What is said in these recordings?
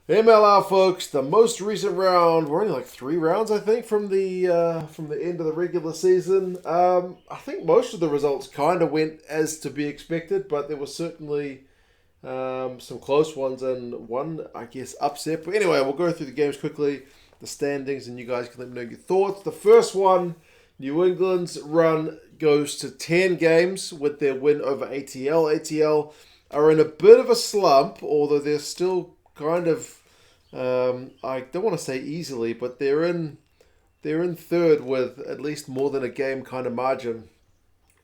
MLR, folks, the most recent round. We're only like 3 rounds, I think, from the end of the regular season. I think most of the results kind of went as to be expected, but there was certainly some close ones and one, I guess, upset. But anyway, we'll go through the games quickly, the standings, and you guys can let me know your thoughts. The first one, New England's run goes to 10 games with their win over ATL. ATL are in a bit of a slump, although they're still kind of, I don't want to say easily, but they're in third with at least more than a game kind of margin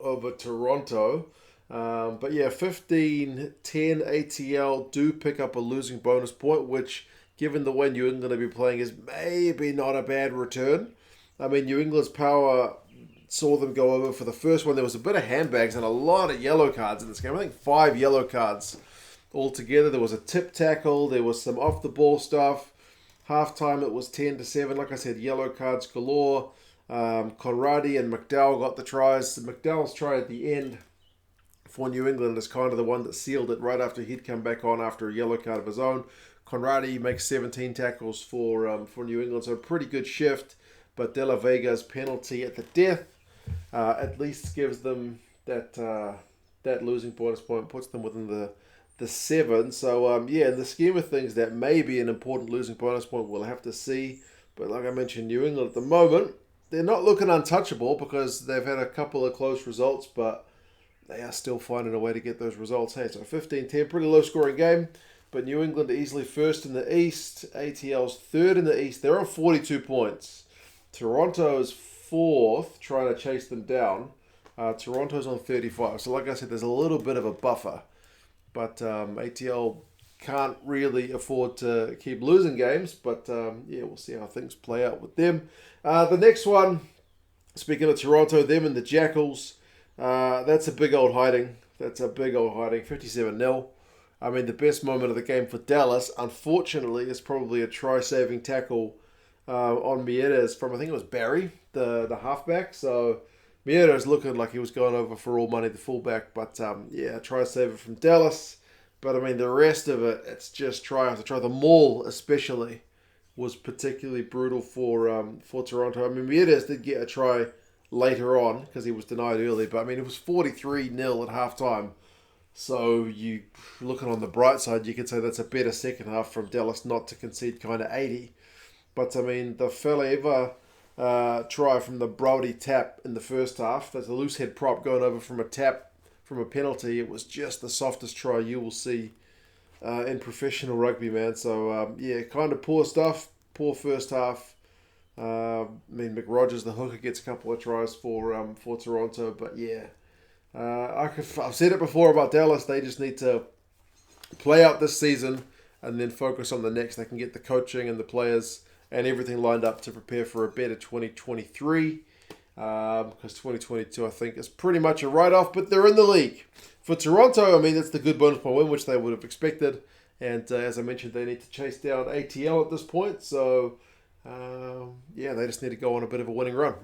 over Toronto. But yeah, 15-10 ATL do pick up a losing bonus point, which, given the way New England are be playing, is maybe not a bad return. I mean, New England's power saw them go over for the first one. There was a bit of handbags and a lot of yellow cards in this game. I think 5 yellow cards altogether. There was a tip tackle. There was some off the ball stuff. Halftime it was 10-7. Like I said, yellow cards galore. Conradi and McDowell got the tries. McDowell's try at the end for New England is kind of the one that sealed it right after he'd come back on after a yellow card of his own. Conradi makes 17 tackles for New England, so a pretty good shift. But De La Vega's penalty at the death at least gives them that losing bonus point, puts them within the 7. So yeah, in the scheme of things, that may be an important losing bonus point. We'll have to see. But like I mentioned, New England at the moment, they're not looking untouchable because they've had a couple of close results, but they are still finding a way to get those results. Hey, so 15-10, pretty low scoring game. But New England are easily first in the East. ATL's third in the East. They're on 42 points. Toronto is fourth, trying to chase them down. Toronto's on 35. So like I said, there's a little bit of a buffer. But ATL can't really afford to keep losing games. But yeah, we'll see how things play out with them. The next one, speaking of Toronto, them and the Jackals. That's a big old hiding. 57-0. I mean, the best moment of the game for Dallas, unfortunately, is probably a try-saving tackle on Mieres from, I think it was Barry, the halfback. So Mieres looking like he was going over for all money, the fullback. But yeah, try-saver from Dallas. But I mean, the rest of it, it's just try after try. The maul, especially, was particularly brutal for Toronto. I mean, Mieres did get a try later on because he was denied early. But I mean, it was 43-0 at halftime. So you looking on the bright side, you could say that's a better second half from Dallas not to concede kind of 80. But I mean, the Faleeva try from the Brody tap in the first half, that's a loose head prop going over from a tap from a penalty. It was just the softest try you will see in professional rugby, man. So yeah, kind of poor stuff, poor first half. I mean, McRogers, the hooker, gets a couple of tries for Toronto, but yeah. I've said it before about Dallas. They just need to play out this season and then focus on the next. They can get the coaching and the players and everything lined up to prepare for a better 2023. Because 2022, I think, is pretty much a write-off. But they're in the league. For Toronto, I mean, that's the good bonus point win, which they would have expected. And as I mentioned, they need to chase down ATL at this point. So yeah, they just need to go on a bit of a winning run.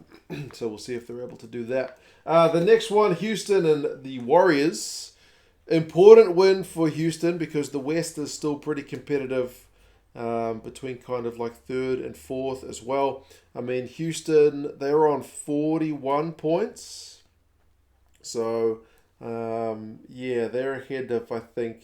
So we'll see if they're able to do that. The next one, Houston and the Warriors. Important win for Houston because the West is still pretty competitive between kind of like third and fourth as well. I mean, Houston, they're on 41 points. So, yeah, they're ahead of, I think,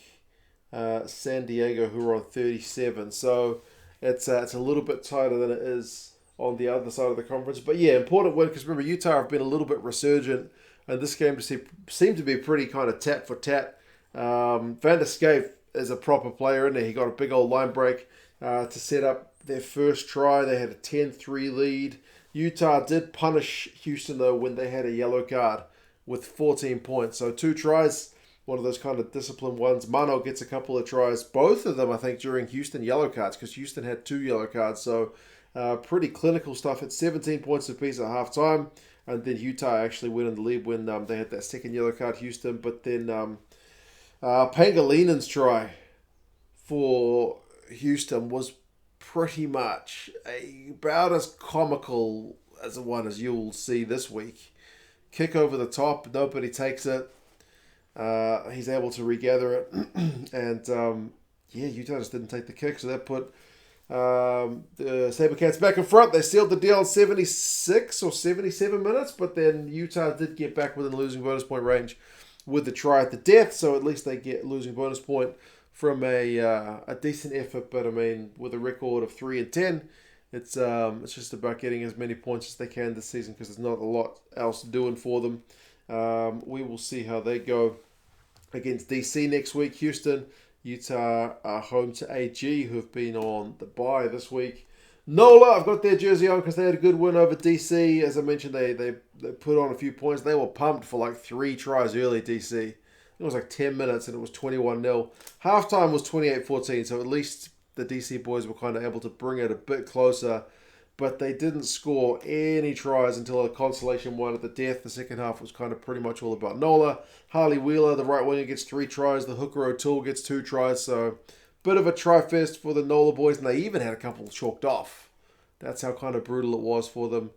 San Diego, who are on 37. So, it's a little bit tighter than it is on the other side of the conference. But yeah, important win because remember, Utah have been a little bit resurgent. And this game seemed to be pretty kind of tat for tat. Van der Scaife is a proper player in there. He got a big old line break to set up their first try. They had a 10-3 lead. Utah did punish Houston, though, when they had a yellow card with 14 points. So 2 tries, one of those kind of disciplined ones. Mano gets a couple of tries. Both of them, I think, during Houston yellow cards because Houston had 2 yellow cards. So pretty clinical stuff at 17 points apiece at halftime. And then Utah actually went in the lead when they had that second yellow card, Houston. But then Pangalinen's try for Houston was pretty much about as comical as the one as you'll see this week. Kick over the top, nobody takes it. He's able to regather it. And yeah, Utah just didn't take the kick, so that put the Sabercats back in front. They sealed the deal in 76 or 77 minutes, but then Utah did get back within losing bonus point range with the try at the death, so at least they get losing bonus point from a decent effort. But I mean, with a record of 3-10, it's just about getting as many points as they can this season because there's not a lot else doing for them. We will see how they go against DC next week. Houston, Utah are home to AG, who have been on the bye this week. NOLA, I've got their jersey on because they had a good win over DC. As I mentioned, they put on a few points. They were pumped for like 3 tries early, DC. It was like 10 minutes and it was 21-0. Halftime was 28-14, so at least the DC boys were kind of able to bring it a bit closer. But they didn't score any tries until a consolation one at the death. The second half was kind of pretty much all about NOLA. Harley Wheeler, the right winger, gets 3 tries. The hooker O'Toole gets 2 tries. So bit of a try fest for the NOLA boys. And they even had a couple chalked off. That's how kind of brutal it was for them.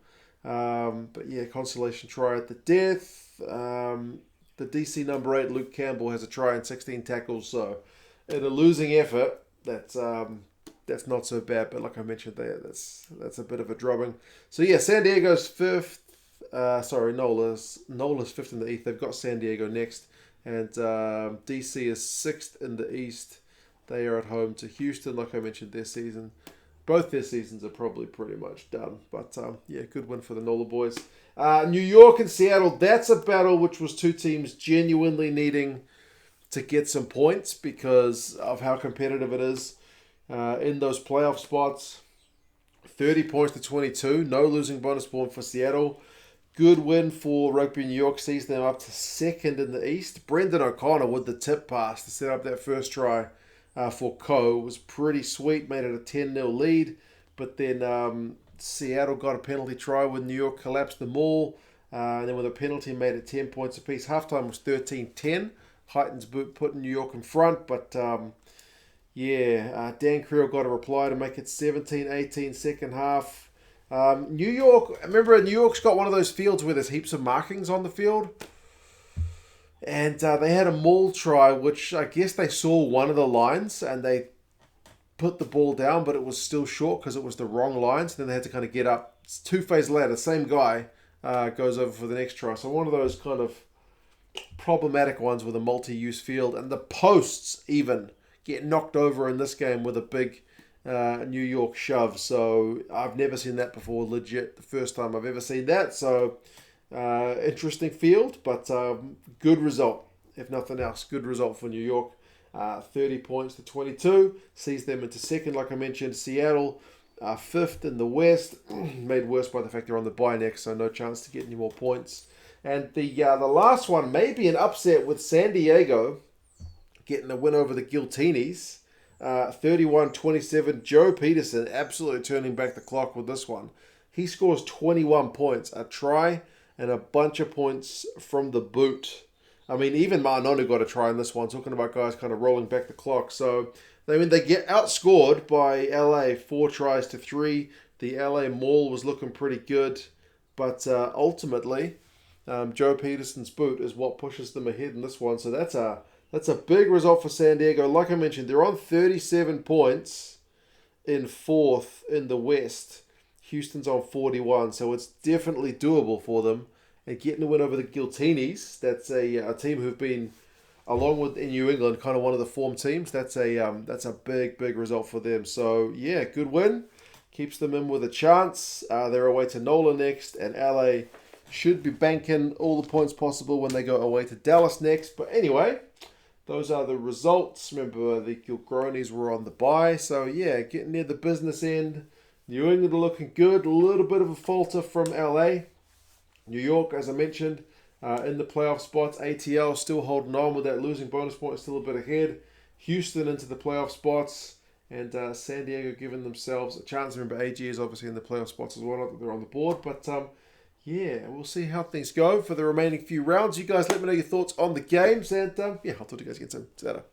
But yeah, consolation try at the death. The DC number 8, Luke Campbell, has a try and 16 tackles. So in a losing effort, that's not so bad, but like I mentioned there, that's a bit of a drubbing. So yeah, San Diego's 5th. Nola's 5th in the East. They've got San Diego next, and DC is 6th in the East. They are at home to Houston. Like I mentioned, both their seasons are probably pretty much done. But yeah, good win for the NOLA boys. New York and Seattle. That's a battle which was 2 teams genuinely needing to get some points because of how competitive it is. In those playoff spots, 30 points to 22. No losing bonus point for Seattle. Good win for Rugby New York. Sees them up to 2nd in the East. Brendan O'Connor with the tip pass to set up that first try for Co. was pretty sweet. Made it a 10-0 lead. But then Seattle got a penalty try when New York collapsed the maul. And then with a penalty, made it 10 points apiece. Halftime was 13-10. Heighton's boot putting New York in front. But Dan Creel got a reply to make it 17-18 second half. New York, remember New York's got one of those fields where there's heaps of markings on the field. And they had a maul try, which I guess they saw one of the lines and they put the ball down, but it was still short because it was the wrong line. So then they had to kind of get up. It's 2 phases later, the same guy goes over for the next try. So one of those kind of problematic ones with a multi-use field. And the posts even get knocked over in this game with a big New York shove. So I've never seen that before. Legit, the first time I've ever seen that. So interesting field, but good result, if nothing else. Good result for New York. 30 points to 22. Sees them into 2nd, like I mentioned. Seattle, 5th in the West. Made worse by the fact they're on the bye next, so no chance to get any more points. And the last one may be an upset with San Diego getting a win over the Giltinis. 31-27. Joe Peterson absolutely turning back the clock with this one. He scores 21 points, a try, and a bunch of points from the boot. I mean, even Ma'anonu got a try in this one, talking about guys kind of rolling back the clock. So, I mean, they get outscored by LA 4 tries to 3. The LA maul was looking pretty good, but ultimately, Joe Peterson's boot is what pushes them ahead in this one. So that's a big result for San Diego. Like I mentioned, they're on 37 points in 4th in the West. Houston's on 41, so it's definitely doable for them. And getting a win over the Giltinis, that's a team who've been, along with in New England, kind of one of the form teams. That's a big result for them. So yeah, good win. Keeps them in with a chance. They're away to NOLA next, and LA should be banking all the points possible when they go away to Dallas next. But anyway, those are the results. Remember, the Gilgronis were on the bye. So yeah, getting near the business end. New England are looking good. A little bit of a falter from LA. New York, as I mentioned, in the playoff spots. ATL still holding on with that losing bonus point, still a bit ahead. Houston into the playoff spots. And San Diego giving themselves a chance. Remember, AG is obviously in the playoff spots as well. Not that they're on the board. But yeah, we'll see how things go for the remaining few rounds. You guys let me know your thoughts on the games. And yeah, I'll talk to you guys again soon. See you later.